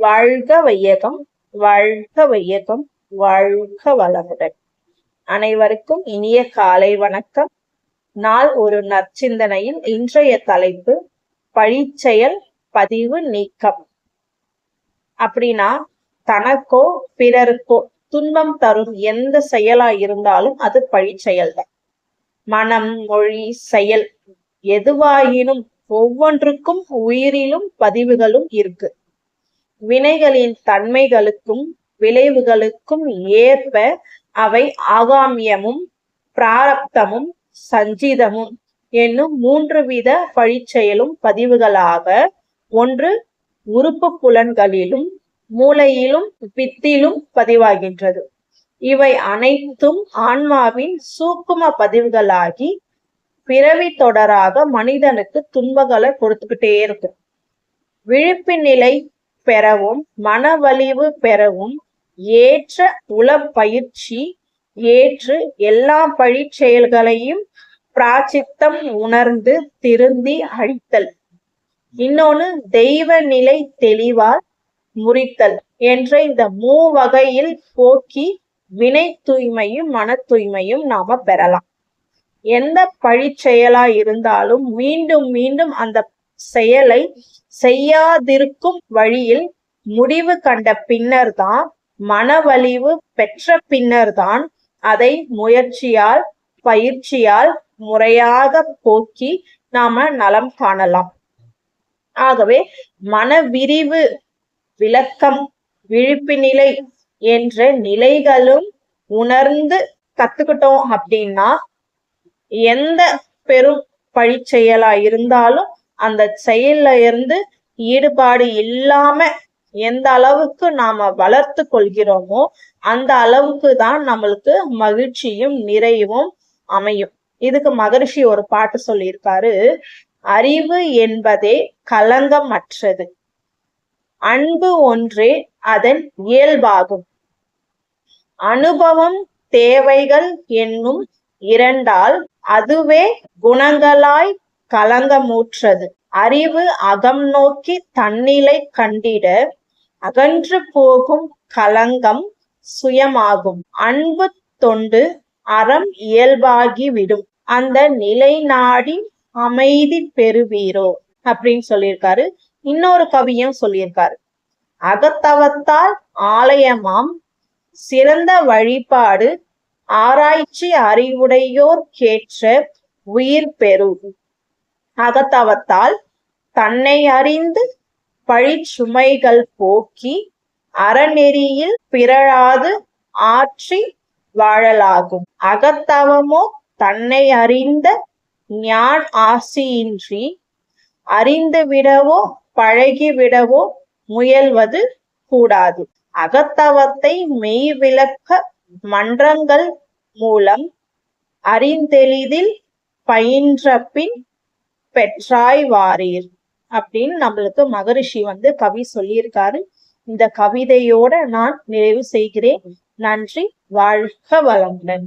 வாழ்க வையகம், வாழ்க வையகம், வாழ்க வளமுடன். அனைவருக்கும் இனிய காலை வணக்கம். நாள் ஒரு நற்சிந்தனையில் இன்றைய தலைப்பு பழிச்செயல் பதிவு நீக்கம். அப்படின்னா, தனக்கோ பிறருக்கோ துன்பம் தரும் எந்த செயலா இருந்தாலும் அது பழிச்செயல் தான். மனம், மொழி, செயல் எதுவாயினும் ஒவ்வொன்றுக்கும் உயிரிலும் பதிவுகளும் இருக்கு. வினைகளின் தன்மைகளுக்கும் விளைவுகளுக்கும் ஏற்ப அவை ஆகாமியமும் பிராரப்தமும் சஞ்சிதமும் என்னும் 3 வித பழிச்செயலும் பதிவுகளாக ஒன்று உறுப்பு புலன்களிலும் மூளையிலும் வித்திலும் பதிவாகின்றது. இவை அனைத்தும் ஆன்மாவின் சூக்கும பதிவுகளாகி பிறவி தொடராக மனிதனுக்கு துன்பங்களை கொடுத்துக்கிட்டே இருக்கும். விழிப்பு நிலை பெறவும் மனவலிவு பெறவும் ஏற்ற உளப்பயிற்சி ஏற்று எல்லா பழிச் செயல்களையும் பிராச்சித்தம் உணர்ந்து திருந்தி அழித்தல். இன்னொன்னு தெய்வ நிலை தெளிவால் முறித்தல் என்ற இந்த மூவகையில் போக்கி வினை தூய்மையும் மன தூய்மையும் நாம பெறலாம். எந்த பழிச் செயலா இருந்தாலும் மீண்டும் மீண்டும் அந்த செயலை செய்யாதிருக்கும் வழியில் முடிவு கண்ட பின்னர் தான், மனவலிவு பெற்ற பின்னர் தான் அதை முயற்சியால் பயிற்சியால் முறையாக போக்கி நாம நலம் காணலாம். ஆகவே மனவிரிவு, விளக்கம், விழிப்பு நிலை என்ற நிலைகளும் உணர்ந்து கத்துக்கிட்டோம் அப்படின்னா எந்த பெரும் பழிச்செயலா இருந்தாலும் அந்த செயல்ல இருந்து ஈடுபாடு இல்லாம எந்த அளவுக்கு நாம வளர்த்து கொள்கிறோமோ அந்த அளவுக்கு தான் நம்மளுக்கு மகிழ்ச்சியும் நிறைவும் அமையும். இதுக்கு மகரிஷி ஒரு பாட்டு சொல்லியிருக்காரு. அறிவு என்பதே களங்கமற்றது, அன்பு ஒன்றே அதன் இயல்பாகும், அனுபவம் தேவைகள் என்னும் இரண்டால் அதுவே குணங்களாய் களங்கமுற்றது. அறிவு அகம் நோக்கி தன்னிலை கண்டிட அகன்று போகும் களங்கம் சுயமாகும். அன்பு தொண்டு அறம் இயல்பாகிவிடும், அந்த நிலை நாடி அமைதி பெறுவீரோ அப்படின்னு சொல்லியிருக்காரு. இன்னொரு கவியும் சொல்லியிருக்காரு. அகத்தவத்தால் ஆலயமாம் சிறந்த வழிபாடு ஆராய்ச்சி அறிவுடையோர் கேற்ற உயிர் பெறு. அகத்தவத்தால் தன்னை அறிந்து பழிச்சுமைகள் போக்கி அறநெறியில் பிறழாது ஆற்றி வாழலாகும். அகத்தவமோ தன்னை அறிந்த ஞான் ஆசியின்றி அறிந்துவிடவோ பழகிவிடவோ முயல்வது கூடாது. அகத்தவத்தை மெய் விளக்க மன்றங்கள் மூலம் அறிந்தெளிதில் பயின்ற பின் பெற்றாய் வாரீர் அப்படின்னு நம்மளுக்கு மகரிஷி கவி சொல்லியிருக்காரு. இந்த கவிதையோட நான் நிறைவு செய்கிறேன். நன்றி. வாழ்க வளமுடன்.